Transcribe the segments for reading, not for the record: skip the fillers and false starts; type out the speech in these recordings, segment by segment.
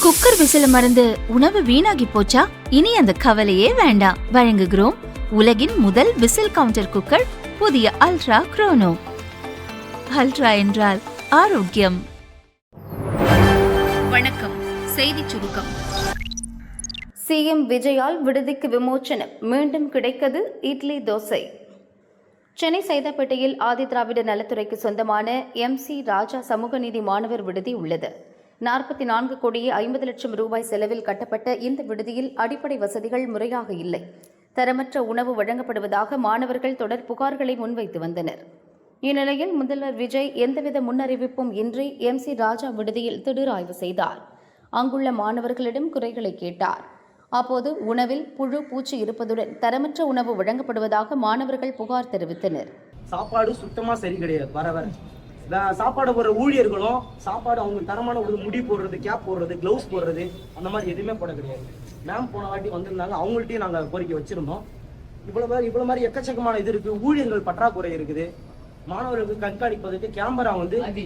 Cooker விசில மறந்து உணவு வீணாகி போச்சா? இனி அந்த கவலையே வேண்டாம். வழங்குகிறோம் உலகின் முதல் விசில் கவுண்டர் குக்கர், புதிய அல்ட்ரா குரோனோ. அல்ட்ரா என்றால் ஆரோக்கியம். வணக்கம். செய்தி சுருக்கம். சிஎம் விஜயால் விடுதிக்கு விமோச்சனம், மீண்டும் கிடைத்தது இட்லி தோசை. சென்னை சைதாப்பேட்டையில் ஆதிதிராவிட நலத்துறைக்கு சொந்தமான MC ராஜா சமூக நீதி மாணவர் விடுதி உள்ளது. 44 கோடியே 50 லட்சம் ரூபாய் செலவில் கட்டப்பட்ட இந்த விடுதியில் அடிப்படை வசதிகள் முறையாக இல்லை. தரமற்ற உணவு வழங்கப்படுவதாக மாணவர்கள் தொடர் புகார்களை முன்வைத்து வந்தனர். இந்நிலையில் முதல்வர் விஜய் எந்தவித முன்னறிவிப்பும் இன்றி MC ராஜா விடுதியில் திடீர் ஆய்வு செய்தார். அங்குள்ள மாணவர்களிடம் குறைகளை கேட்டார். அப்போது உணவில் புழு பூச்சி இருப்பதுடன் தரமற்ற உணவு வழங்கப்படுவதாக மாணவர்கள் புகார் தெரிவித்தனர். சாப்பாடு சுத்தமா சரி கிடையாது. வர சாப்பாடு போடுற ஊழியர்களும் சாப்பாடு அவங்க தரமான ஒரு முடி போடுறது, கேப் போடுறது, கிளவுஸ் போடுறது, அந்த மாதிரி எதுவுமே போட கிடையாது. மேம் போன வாட்டி வந்திருந்தாங்க, அவங்கள்ட்டையும் நாங்கள் கோரிக்கை வச்சிருந்தோம். இவ்வளவு மாதிரி எக்கச்சக்கமான இது இருக்கு. ஊழியர்கள் பற்றாக்குறை இருக்குது. மாணவர்களுக்கு கண்காணிப்பதற்கு கேமரா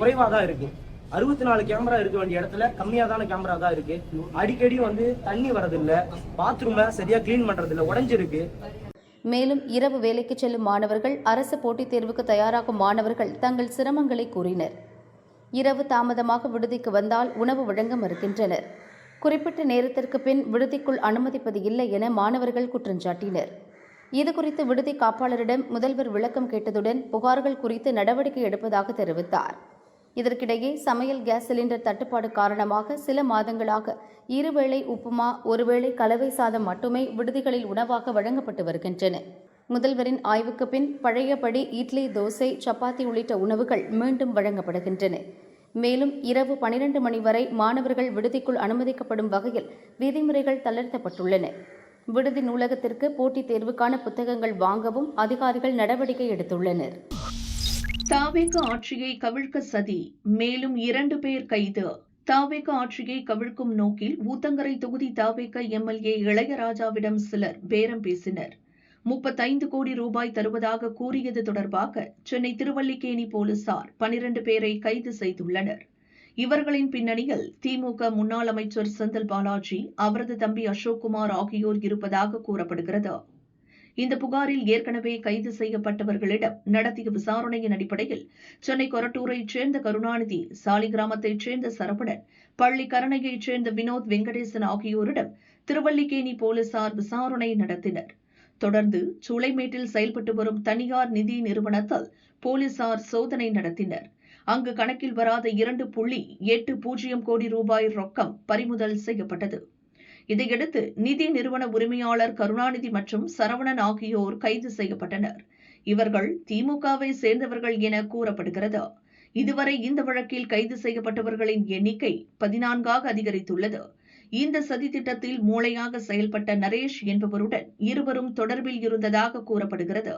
குறைவா தான் இருக்கு. 64 கேமரா இருக்க வேண்டிய இடத்துல கம்மியாதான கேமரா தான் இருக்கு. அடிக்கடி தண்ணி வரதில்லை, பாத்ரூமை சரியா கிளீன் பண்றதில்லை, உடைஞ்சிருக்கு. மேலும் இரவு வேலைக்கு செல்லும் மாணவர்கள், அரசு போட்டித் தேர்வுக்கு தயாராகும் மாணவர்கள் தங்கள் சிரமங்களை கூறினர். இரவு தாமதமாக விடுதிக்கு வந்தால் உணவு வழங்க மறுக்கின்றனர். குறிப்பிட்ட நேரத்திற்கு பின் விடுதிக்குள் அனுமதிப்பது இல்லை என மாணவர்கள் குற்றஞ்சாட்டினர். இதுகுறித்து விடுதி காப்பாளரிடம் முதல்வர் விளக்கம் கேட்டதுடன் புகார்கள் குறித்து நடவடிக்கை எடுப்பதாக தெரிவித்தார். இதற்கிடையே சமையல் கேஸ் சிலிண்டர் தட்டுப்பாடு காரணமாக சில மாதங்களாக இருவேளை உப்புமா, ஒருவேளை கலவை சாதம் மட்டுமே விடுதிகளில் உணவாக வழங்கப்பட்டு வருகின்றன. முதல்வரின் ஆய்வுக்கு பின் பழையபடி இட்லி, தோசை, சப்பாத்தி உள்ளிட்ட உணவுகள் மீண்டும் வழங்கப்படுகின்றன. மேலும் இரவு 12 மணி வரை மாணவர்கள் விடுதிக்குள் அனுமதிக்கப்படும் வகையில் விதிமுறைகள் தளர்த்தப்பட்டுள்ளன. விடுதி நூலகத்திற்கு போட்டித் தேர்வுக்கான புத்தகங்கள் வாங்கவும் அதிகாரிகள் நடவடிக்கை எடுத்துள்ளனர். தாவேக ஆட்சியை கவிழ்க்க சதி, மேலும் 2 பேர் கைது. தாவேக ஆட்சியை கவிழ்க்கும் நோக்கில் ஊத்தங்கரை தொகுதி தாவேக MLA இளையராஜாவிடம் சிலர் பேரம் பேசினர். 35 கோடி ரூபாய் தருவதாக கூறியது தொடர்பாக சென்னை திருவல்லிக்கேணி போலீசார் 12 பேரை கைது செய்துள்ளனர். இவர்களின் பின்னணியில் திமுக முன்னாள் அமைச்சர் செந்தில் பாலாஜி, அவரது தம்பி அசோக்குமார் ஆகியோர் இருப்பதாக கூறப்படுகிறது. இந்த புகாரில் ஏற்கனவே கைது செய்யப்பட்டவர்களிடம் நடத்திய விசாரணையின் அடிப்படையில் சென்னை கொரட்டூரைச் சேர்ந்த கருணாநிதி, சாலிகிராமத்தைச் சேர்ந்த சரவணன், பள்ளிக்கரணையைச் சேர்ந்த வினோத் வெங்கடேசன் ஆகியோரிடம் திருவல்லிக்கேணி போலீசார் விசாரணை நடத்தினர். தொடர்ந்து சூளைமேட்டில் செயல்பட்டு வரும் தனியார் நிதி நிறுவனத்தில் போலீசார் சோதனை நடத்தினர். அங்கு கணக்கில் வராத 2.80 கோடி ரூபாய் ரொக்கம் பறிமுதல் செய்யப்பட்டது. இதையடுத்து நிதி நிறுவன உரிமையாளர் கருணாநிதி மற்றும் சரவணன் ஆகியோர் கைது செய்யப்பட்டனர். இவர்கள் திமுகவை சேர்ந்தவர்கள் என கூறப்படுகிறது. இதுவரை இந்த வழக்கில் கைது செய்யப்பட்டவர்களின் எண்ணிக்கை 14ஆக அதிகரித்துள்ளது. இந்த சதி திட்டத்தில் மூளையாக செயல்பட்ட நரேஷ் என்பவருடன் இருவரும் தொடர்பில் இருந்ததாக கூறப்படுகிறது.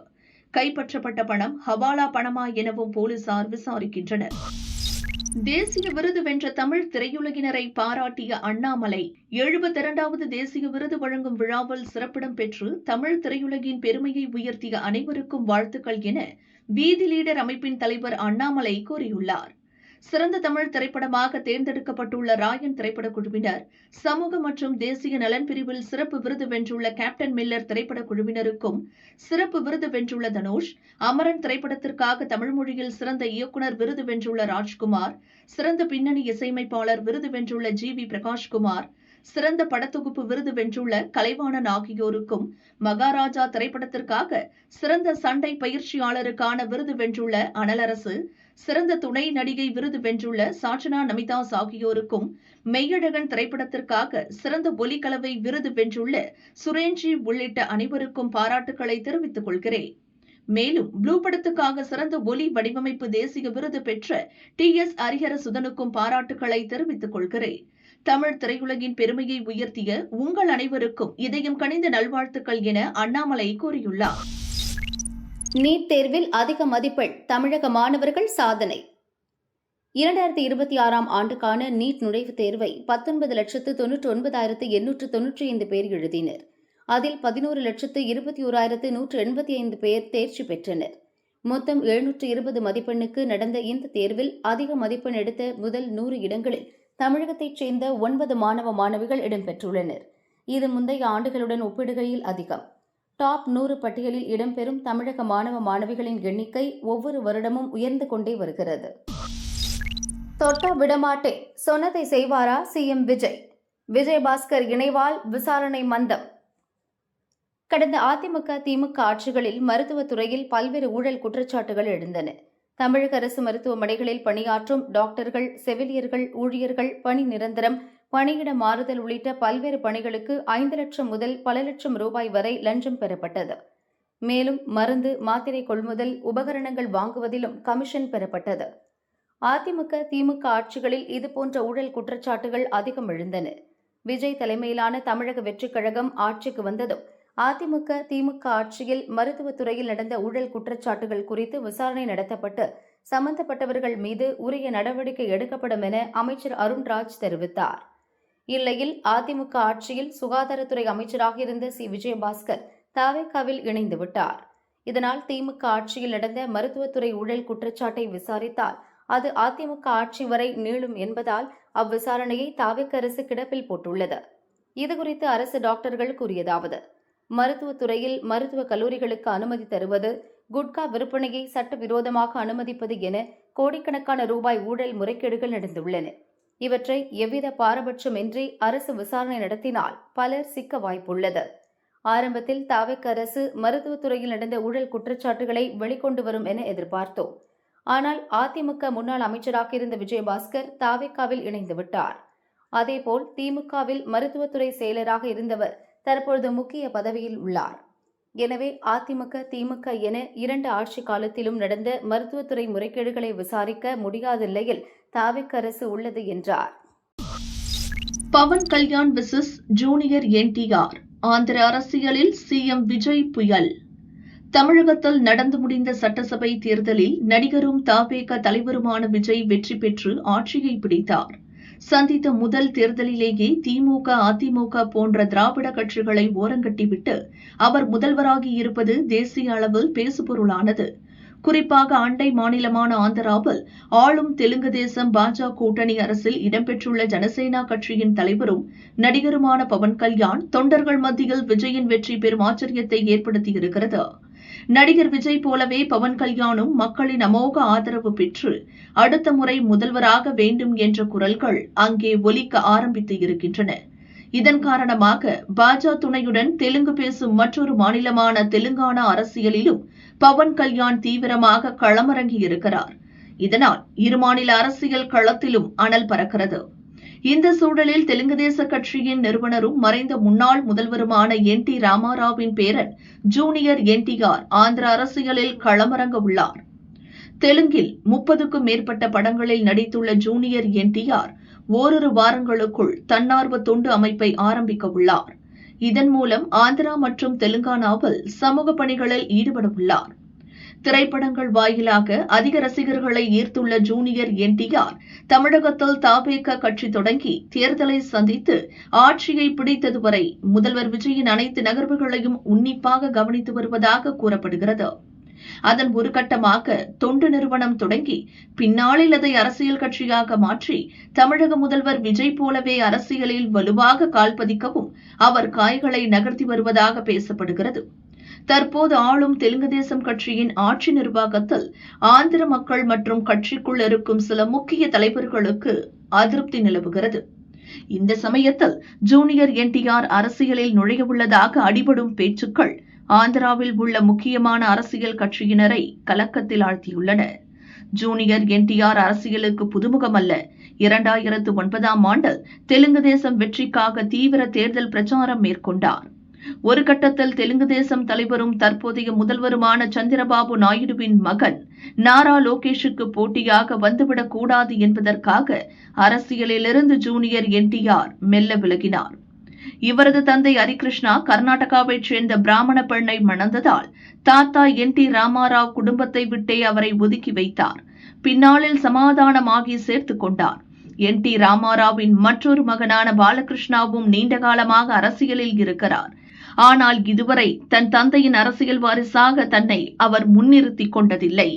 கைப்பற்றப்பட்ட பணம் ஹவாலா பணமா எனவும் போலீசார் விசாரிக்கின்றனர். தேசிய விருது வென்ற தமிழ் திரையுலகினரை பாராட்டிய அண்ணாமலை 72வது தேசிய விருது வழங்கும் விழாவில் சிறப்பிடம் பெற்று தமிழ் திரையுலகின் பெருமையை உயர்த்திய அனைவருக்கும் வாழ்த்துக்கள் என வீதி லீடர் அமைப்பின் தலைவர் அண்ணாமலை கூறியுள்ளார். சிறந்த தமிழ் திரைப்படமாக தேர்ந்தெடுக்கப்பட்டுள்ள ராயன் திரைப்படக் குழுவினர், சமூக மற்றும் தேசிய நலன் பிரிவில் சிறப்பு விருது வென்றுள்ள கேப்டன் மில்லர் திரைப்படக் குழுவினருக்கும், சிறப்பு விருது வென்றுள்ள தனுஷ், அமரன் திரைப்படத்திற்காக தமிழ் மொழியில் சிறந்த இயக்குநர் விருது வென்றுள்ள ராஜ்குமார், சிறந்த பின்னணி இசையமைப்பாளர் விருது வென்றுள்ள GV பிரகாஷ்குமார், சிறந்த படத்தொகுப்பு விருது வென்றுள்ள கலைவாணன் ஆகியோருக்கும், மகாராஜா திரைப்படத்திற்காக சிறந்த சண்டை பயிற்சியாளருக்கான விருது வென்றுள்ள அனலரசு, சிறந்த துணை நடிகை விருது வென்றுள்ள சாச்சனா நமிதாஸ் ஆகியோருக்கும், மெய்யழகன் திரைப்படத்திற்காக சிறந்த ஒலிக்கலவை விருது வென்றுள்ள சுரேன்ஜி உள்ளிட்ட அனைவருக்கும் பாராட்டுக்களை தெரிவித்துக் கொள்கிறேன். மேலும் ப்ளூ படத்துக்காக சிறந்த ஒலி வடிவமைப்பு தேசிய விருது பெற்ற TS ஹரிஹரசுதனுக்கும் பாராட்டுக்களை தெரிவித்துக் கொள்கிறேன். தமிழ் திரையுலகின் பெருமையை உயர்த்திய உங்கள் அனைவருக்கும் இதயம் கனிந்த நல்வாழ்த்துக்கள் என அண்ணாமலை கூறியுள்ளார். நீட் தேர்வில் அதிக மதிப்பெண், தமிழக மாணவர்கள் சாதனை. 2026ஆம் ஆண்டுக்கான நீட் நுழைவுத் தேர்வை 19,99,895 பேர் எழுதினர். அதில் 11,21,185 பேர் தேர்ச்சி பெற்றனர். மொத்தம் 720 மதிப்பெண்ணுக்கு நடந்த இந்த தேர்வில் அதிக மதிப்பெண் எடுத்த முதல் 100 இடங்களில் தமிழகத்தைச் சேர்ந்த 9 மாணவ மாணவிகள் இடம்பெற்றுள்ளனர். இது முந்தைய ஆண்டுகளுடன் ஒப்பிடுகையில் அதிகம். டாப் 100 பட்டியலில் இடம்பெறும் தமிழக மாணவ மாணவிகளின் எண்ணிக்கை ஒவ்வொரு வருடமும் உயர்ந்து கொண்டே வருகிறது. தொட்டா விடமாட்டே சொன்னதை செய்வாரா சிஎம் விஜய்? விஜயபாஸ்கர் இணைவால் விசாரணை மந்தம். கடந்த அதிமுக திமுக ஆட்சிகளில் மருத்துவத்துறையில் பல்வேறு ஊழல் குற்றச்சாட்டுகள் எழுந்தன. தமிழக அரசு மருத்துவமனைகளில் பணியாற்றும் டாக்டர்கள், செவிலியர்கள், ஊழியர்கள் பணி நிரந்தரம், பணியிட மாறுதல் உள்ளிட்ட பல்வேறு பணிகளுக்கு 5 லட்சம் முதல் பல லட்சம் ரூபாய் வரை லஞ்சம் பெறப்பட்டது. மேலும் மருந்து, மாத்திரை கொள்முதல், உபகரணங்கள் வாங்குவதிலும் கமிஷன் பெறப்பட்டது. அதிமுக திமுக ஆட்சிகளில் இதுபோன்ற ஊழல் குற்றச்சாட்டுகள் அதிகம் எழுந்தன. விஜய் தலைமையிலான தமிழக வெற்றிக் கழகம் ஆட்சிக்கு வந்ததும் அதிமுக திமுக ஆட்சியில் மருத்துவத்துறையில் நடந்த ஊழல் குற்றச்சாட்டுகள் குறித்து விசாரணை நடத்தப்பட்டு சம்பந்தப்பட்டவர்கள் மீது உரிய நடவடிக்கை எடுக்கப்படும் என அமைச்சர் அருண்ராஜ் தெரிவித்தார். இல்லையில் அதிமுக ஆட்சியில் சுகாதாரத்துறை அமைச்சராக இருந்த விஜயபாஸ்கர் தவேகாவில் இணைந்து விட்டார். இதனால் திமுக ஆட்சியில் நடந்த மருத்துவத்துறை ஊழல் குற்றச்சாட்டை விசாரித்தால் அது அதிமுக ஆட்சி வரை நீளும் என்பதால் அவ்விசாரணையை தவேக அரசு கிடப்பில் போட்டுள்ளது. இதுகுறித்து அரசு டாக்டர்கள் கூறியதாவது: மருத்துவத்துறையில் மருத்துவக் கல்லூரிகளுக்கு அனுமதி தருவது, குட்கா விற்பனையை சட்டவிரோதமாக அனுமதிப்பது என கோடிக்கணக்கான ரூபாய் ஊழல் முறைகேடுகள் நடந்துள்ளன. இவற்றை எவ்வித பாரபட்சமின்றி அரசு விசாரணை நடத்தினால் பலர் சிக்க வாய்ப்புள்ளது. ஆரம்பத்தில் தவேக அரசு மருத்துவத்துறையில் நடந்த ஊழல் குற்றச்சாட்டுகளை வெளிக்கொண்டு வரும் என எதிர்பார்த்தோம். ஆனால் அதிமுக முன்னாள் அமைச்சராக இருந்த விஜயபாஸ்கர் தவேகாவில் இணைந்து விட்டார். அதேபோல் திமுகவில் மருத்துவத்துறை செயலராக இருந்தவர் தற்பொழுது முக்கிய பதவியில் உள்ளார். எனவே அதிமுக திமுக என 2 ஆட்சி காலத்திலும் நடந்த மருத்துவத்துறை முறைகேடுகளை விசாரிக்க முடியாத நிலையில் தவேக அரசு உள்ளது என்றார். Pawan Kalyan versus junior NTR. ஆந்திர அரசியலில் சிஎம் விஜய் புயல். தமிழகத்தில் நடந்து முடிந்த சட்டசபை தேர்தலில் நடிகரும் தவேக தலைவருமான விஜய் வெற்றி பெற்று ஆட்சியை பிடித்தார். சந்தித்த முதல் தேர்தலிலேயே திமுக, அதிமுக போன்ற திராவிட கட்சிகளை ஓரங்கட்டிவிட்டு அவர் முதல்வராகி இருப்பது தேசிய அளவில் பேசுபொருளானது. குறிப்பாக அண்டை மாநிலமான ஆந்திராவில் ஆளும் தெலுங்கு தேசம் பாஜக கூட்டணி அரசில் இடம்பெற்றுள்ள ஜனசேனா கட்சியின் தலைவரும் நடிகருமான பவன் கல்யாண் தொண்டர்கள் மத்தியில் விஜயின் வெற்றி பெரும் ஆச்சரியத்தை ஏற்படுத்தியிருக்கிறது. நடிகர் விஜய் போலவே பவன் கல்யாணும் மக்களின் அமோக ஆதரவு பெற்று அடுத்த முறை முதல்வராக வேண்டும் என்ற குரல்கள் அங்கே ஒலிக்க ஆரம்பித்து இருக்கின்றன. இதன் காரணமாக பாஜக துணையுடன் தெலுங்கு பேசும் மற்றொரு மாநிலமான தெலுங்கானா அரசியலிலும் பவன் கல்யாண் தீவிரமாக களமிறங்கியிருக்கிறார். இதனால் இரு மாநில அரசியல் களத்திலும் அனல் பறக்கிறது. இந்த சூழலில் தெலுங்கு தேச கட்சியின் நிறுவனரும் மறைந்த முன்னாள் முதல்வருமான என்.டி. ராமாராவின் பேரன் ஜூனியர் என்டிஆர் ஆந்திர அரசியலில் களமிறங்க உள்ளார். தெலுங்கில் 30க்கும் மேற்பட்ட படங்களில் நடித்துள்ள ஜூனியர் என்டிஆர் ஓரிரு வாரங்களுக்குள் தன்னார்வ தொண்டு அமைப்பை ஆரம்பிக்க உள்ளார். இதன் மூலம் ஆந்திரா மற்றும் தெலுங்கானாவில் சமூக பணிகளில் ஈடுபட உள்ளார். திரைப்படங்கள் வாயிலாக அதிக ரசிகர்களை ஈர்த்துள்ள ஜூனியர் என்டிஆர் தமிழகத்தில் தவேக கட்சி தொடங்கி தேர்தலை சந்தித்து ஆட்சியை பிடித்தது வரை முதல்வர் விஜயின் அனைத்து நகர்வுகளையும் உன்னிப்பாக கவனித்து வருவதாக கூறப்படுகிறது. அதன் ஒரு கட்டமாக தொண்டு நிறுவனம் தொடங்கி பின்னாளில் அதை அரசியல் கட்சியாக மாற்றி தமிழக முதல்வர் விஜய் போலவே அரசியலில் வலுவாக கால்பதிக்கவும் அவர் காய்களை நகர்த்தி வருவதாக பேசப்படுகிறது. தற்போது ஆளும் தெலுங்கு தேசம் கட்சியின் ஆட்சி நிர்வாகத்தில் ஆந்திர மக்கள் மற்றும் கட்சிக்குள் இருக்கும் சில முக்கிய தலைவர்களுக்கு அதிருப்தி நிலவுகிறது. இந்த சமயத்தில் ஜூனியர் என்டிஆர் அரசியலில் நுழையவுள்ளதாக அடிபடும் பேச்சுக்கள் ஆந்திராவில் உள்ள முக்கியமான அரசியல் கட்சியினரை கலக்கத்தில் ஆழ்த்தியுள்ளன. ஜூனியர் என்டிஆர் அரசியலுக்கு புதுமுகமல்ல. 2009ஆம் ஆண்டில் தெலுங்கு தேசம் வெற்றிக்காக தீவிர தேர்தல் பிரச்சாரம் மேற்கொண்டார். ஒரு கட்டத்தில் தெலுங்கு தேசம் தலைவரும் தற்போதைய முதல்வருமான சந்திரபாபு நாயுடுவின் மகன் நாரா லோகேஷுக்கு போட்டியாக வந்துவிடக் கூடாது என்பதற்காக அரசியலிலிருந்து ஜூனியர் என்டிஆர் மெல்ல விலகினார். இவரது தந்தை ஹரிகிருஷ்ணா கர்நாடகாவைச் சேர்ந்த பிராமண பெண்ணை மணந்ததால் தாத்தா என்.டி. ராமாராவ் குடும்பத்தை விட்டே அவரை ஒதுக்கி வைத்தார். பின்னாளில் சமாதானமாகி சேர்த்துக் கொண்டார். என்.டி. ராமாராவின் மற்றொரு மகனான பாலகிருஷ்ணாவும் நீண்ட காலமாக அரசியலில் இருக்கிறார். ஆனால் இதுவரை தன் தந்தையின் அரசியல் வாரிசாக தன்னை அவர் முன்னிறுத்திக் கொண்டதில்லை.